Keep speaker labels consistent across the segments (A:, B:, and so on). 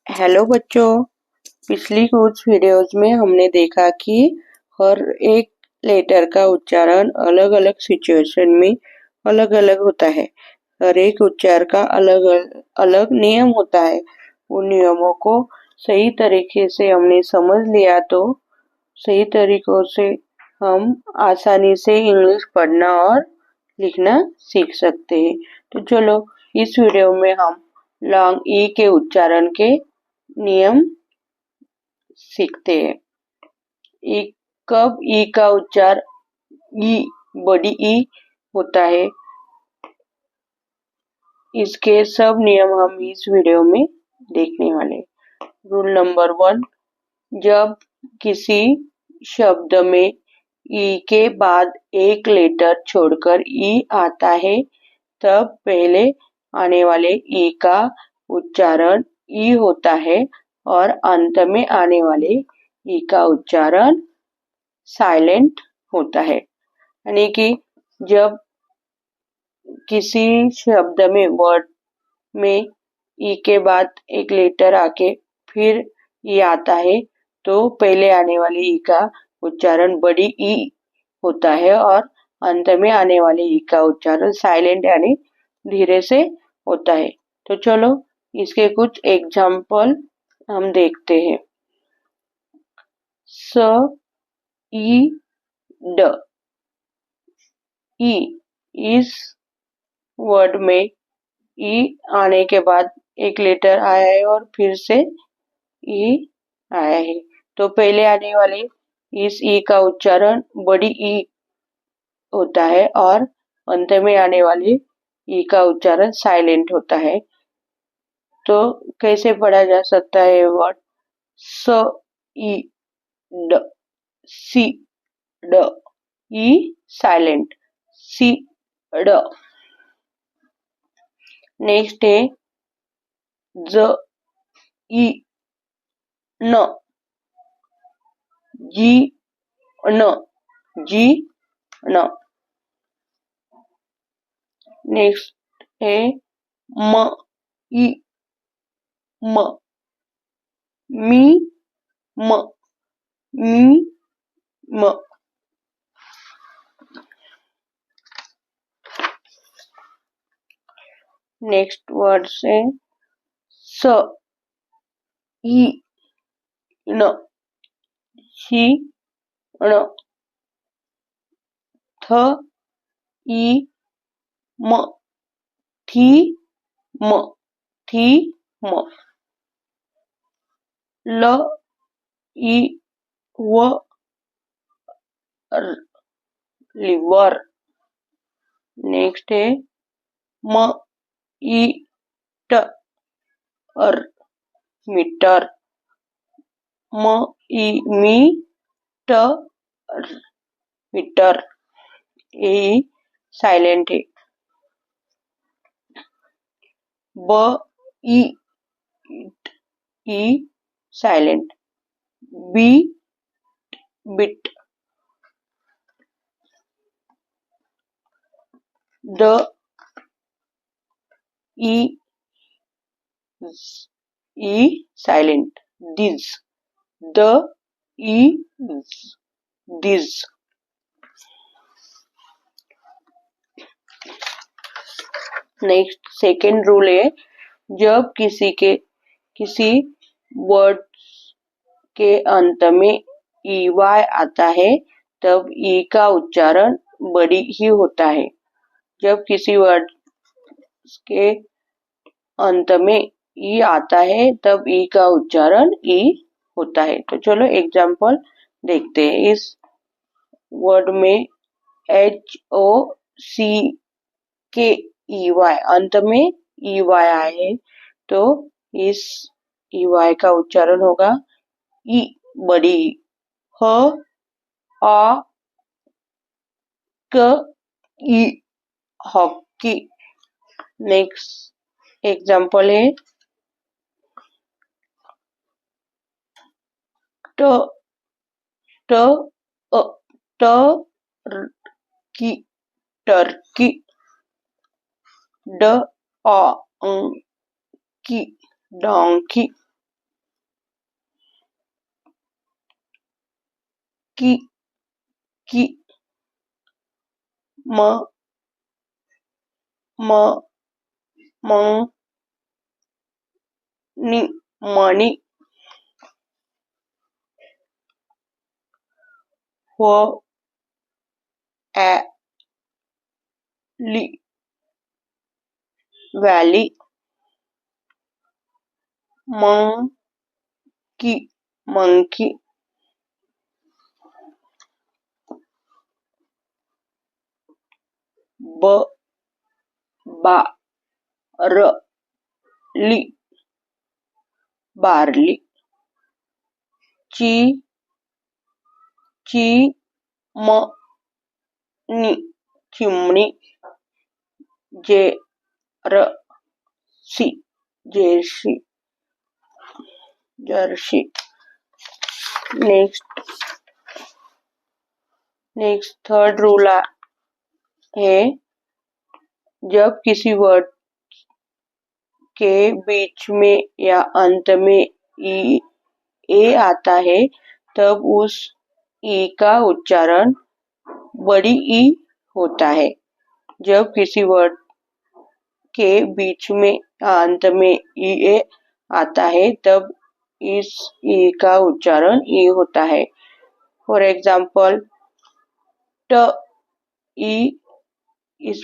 A: Hello बच्चों। पिछली कुछ वीडियोस में हमने देखा कि हर एक लेटर का उच्चारण अलग अलग सिचुएशन में अलग अलग होता है। हर एक उच्चार का अलग अलग नियम होता है। उन नियमों को सही तरीके से हमने समझ लिया तो सही तरीकों से हम आसानी से इंग्लिश पढ़ना और लिखना सीख सकते हैं। तो चलो इस वीडियो में हम लॉन्ग ई के उच्चारण के नियम सीखते हैं। ई कब ई का उच्चार ई बड़ी ई होता है, इसके सब नियम हम इस वीडियो में देखने वाले। रूल नंबर 1, जब किसी शब्द में ई के बाद एक लेटर छोड़कर ई आता है तब पहले आने वाले ई का उच्चारण ई होता है और अंत में आने वाले ई का उच्चारण साइलेंट होता है। यानी कि जब किसी शब्द में वर्ड में ई के बाद एक लेटर आके फिर ई आता है तो पहले आने वाले ई का उच्चारण बड़ी ई होता है और अंत में आने वाले ई का उच्चारण साइलेंट यानी धीरे से होता है। तो चलो इसके कुछ एग्जाम्पल हम देखते हैं। स ई ड, ई, इस वर्ड में ई आने के बाद एक लेटर आया है और फिर से ई आया है तो पहले आने वाले इस ई का उच्चारण बड़ी ई होता है और अंत में आने वाले ई का उच्चारण साइलेंट होता है। तो कैसे पढ़ा जा सकता है वर्ड स ई ड, सी ड, ई साइलेंट, सी ड। नेक्स्ट है ज ई न, जी न, जी न। नेक्स्ट है म ई म, मी म, मी म। नेक्स्ट वर्ड से स ई न, शी न, थ ई म, थी म, थी म। ल ई व र, लिवर। नेक्स्ट है म ई ट र, मीटर। म ई मी ट र, मीटर। ए साइलेंट है। ब E E silent, B bit. द ई ई साइलेंट, दिस, द E this. Next second rule है जब किसी वर्ड के अंत में ई वाई आता है तब ई का उच्चारण बड़ी ही होता है। जब किसी वर्ड के अंत में ई आता है तब ई का उच्चारण ई होता है। तो चलो एग्जाम्पल देखते हैं। इस वर्ड में एच ओ सी के ई वाई, अंत में ई वाई आए है तो इस ई वाई का उच्चारण होगा ई बड़ी। ह आ क ई, हॉकी। नेक्स्ट एग्जाम्पल है ट ट अ, ट र की, टर्की। ड आ की, डोंकी। की की म म म नि मणी व ॲ ली वॅली मंकी मंकी ब बा र ली बार्ली ची ची म नी चिमणी जे र सी jersey jersey next third rule है जब किसी वर्ड के बीच में या अंत में ई ए आता है तब उस ई का उच्चारण बड़ी ई होता है। जब किसी वर्ड के बीच में या अंत में ई ए आता है तब इस ई का उच्चारण ई होता है। फॉर एग्जाम्पल ट ई इस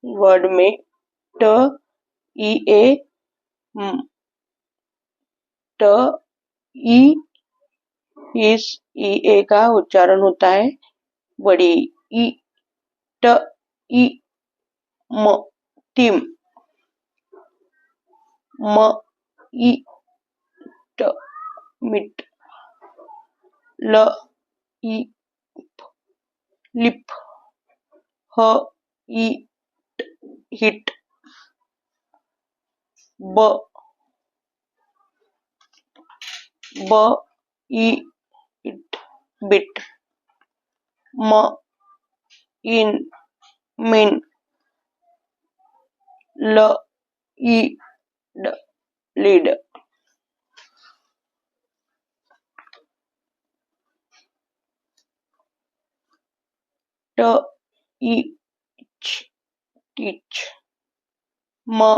A: वर्ड में ट ई ए ट ई इस ई ए का उच्चारण होता है बड़ी ई ट ई म टीम म ई ट मीट ल ई लिप ह ई हिट ब ब ई इट बिट म इन मीन ल ई ड लीड ट ई टीच म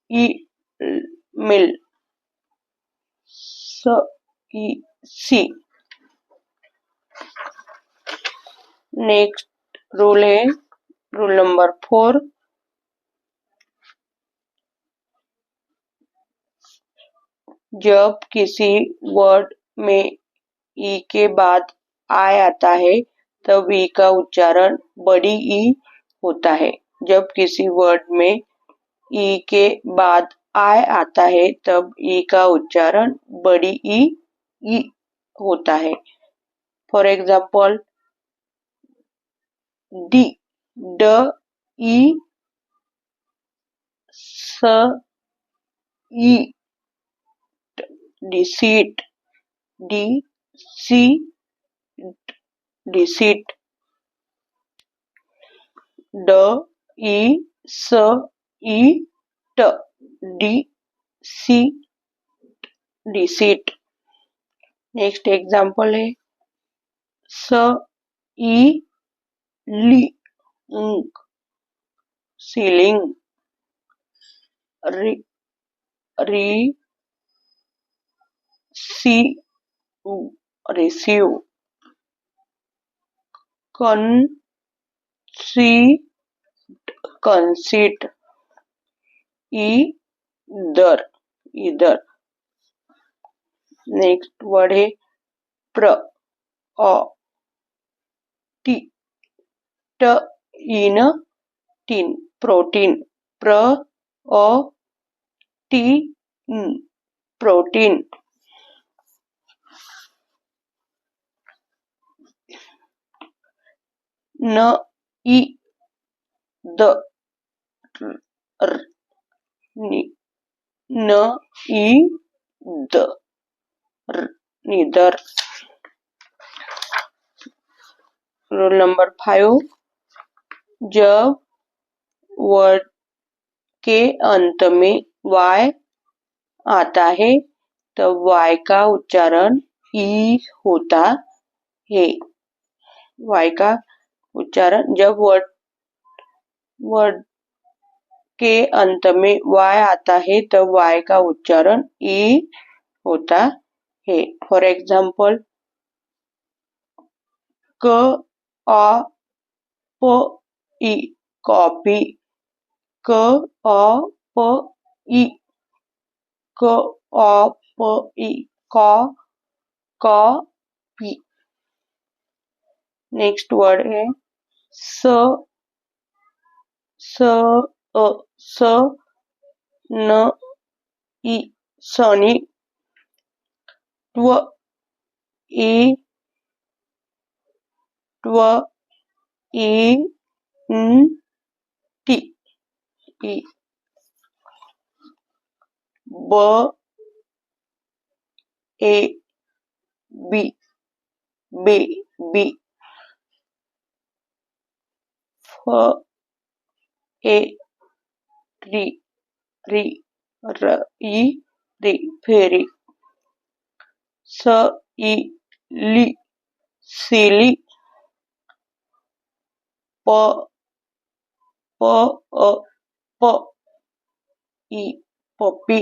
A: ई मिल स ई सी। नेक्स्ट रूल है रूल नंबर 4 जब किसी वर्ड में ई के बाद आय आता है तब ई का उच्चारण बड़ी ई होता है। जब किसी वर्ड में ई के बाद आय आता है तब ई का उच्चारण बड़ी ई होता है। फॉर एग्जाम्पल डी ड ई स ई डिसीट डी सी डिसीट ड ई स ई ट D C deceit. Next example है स ई ली सीलिंग री री सी रिसीव कन सी कंसीट इधर इधर। नेक्स्ट वर्ड है प्र अ टी ट इन टीन प्रोटीन प्र अ टी प्रोटीन। न ई द र न ई द र नीदर। रूल नंबर 5 जब वर्ड के अंत में वाई आता है तब वाई का उच्चारण ई होता है। वाई का उच्चारण जब वर्ड के अंत में वाई आता है तब वाई का उच्चारण ई होता है। फॉर एग्जाम्पल क अ प ई कॉपी, क अ प ई, क अ प ई कॉपी। नेक्स्ट वर्ड है स स अ स न ई सनी, ट्व ई ट्व ई न टी ई, ब ए बी बे बी, फ ए री री र ई री फेरी, स ई ली सिली, प प अ प ई पपी,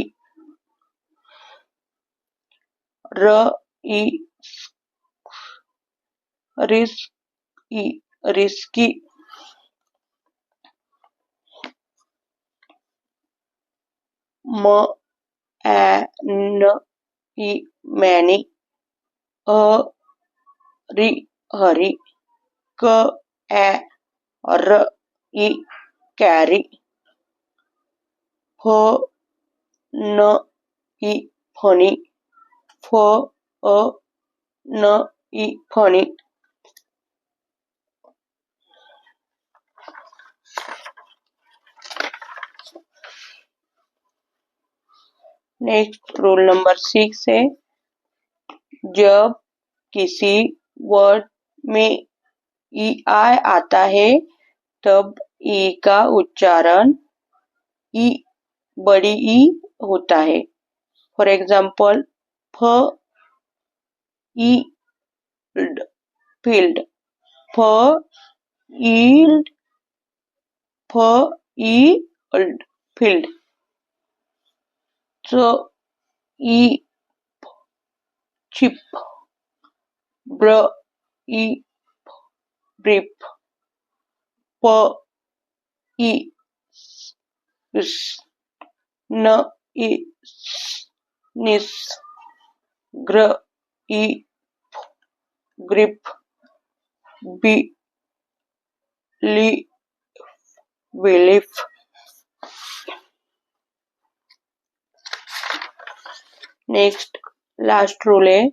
A: र ई रिस ई रिस्की, म ए न ई मैनी, अ री हरी, क ए र ई कैरी, फ न ई फनी, फ अ न ई फनी। नेक्स्ट रूल नंबर 6 है जब किसी वर्ड में ई आई आता है तब ई का उच्चारण ई बड़ी ई होता है। फॉर एग्जाम्पल फ ई फील्ड, फ ईल्ड, फ ईल्ड फील्ड, च ई चिप, ब्र ई ब्रीफ, प ई न ई निस, ग्र ई ग्रिप, बी ली बिलीफ। नेक्स्ट लास्ट रूल है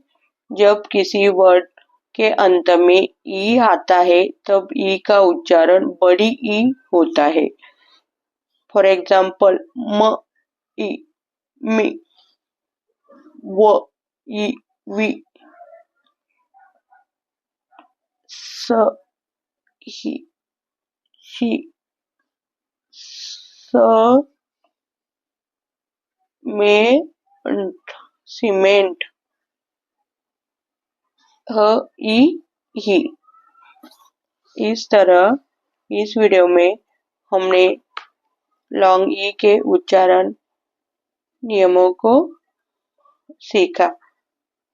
A: जब किसी वर्ड के अंत में ई आता है तब ई का उच्चारण बड़ी ई होता है। फॉर एग्जाम्पल म ई मी, व ई वी, स ही शी, स में सीमेंट, ह ई ही। इस तरह इस वीडियो में हमने लॉन्ग ई के उच्चारण नियमों को सीखा।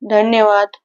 A: धन्यवाद।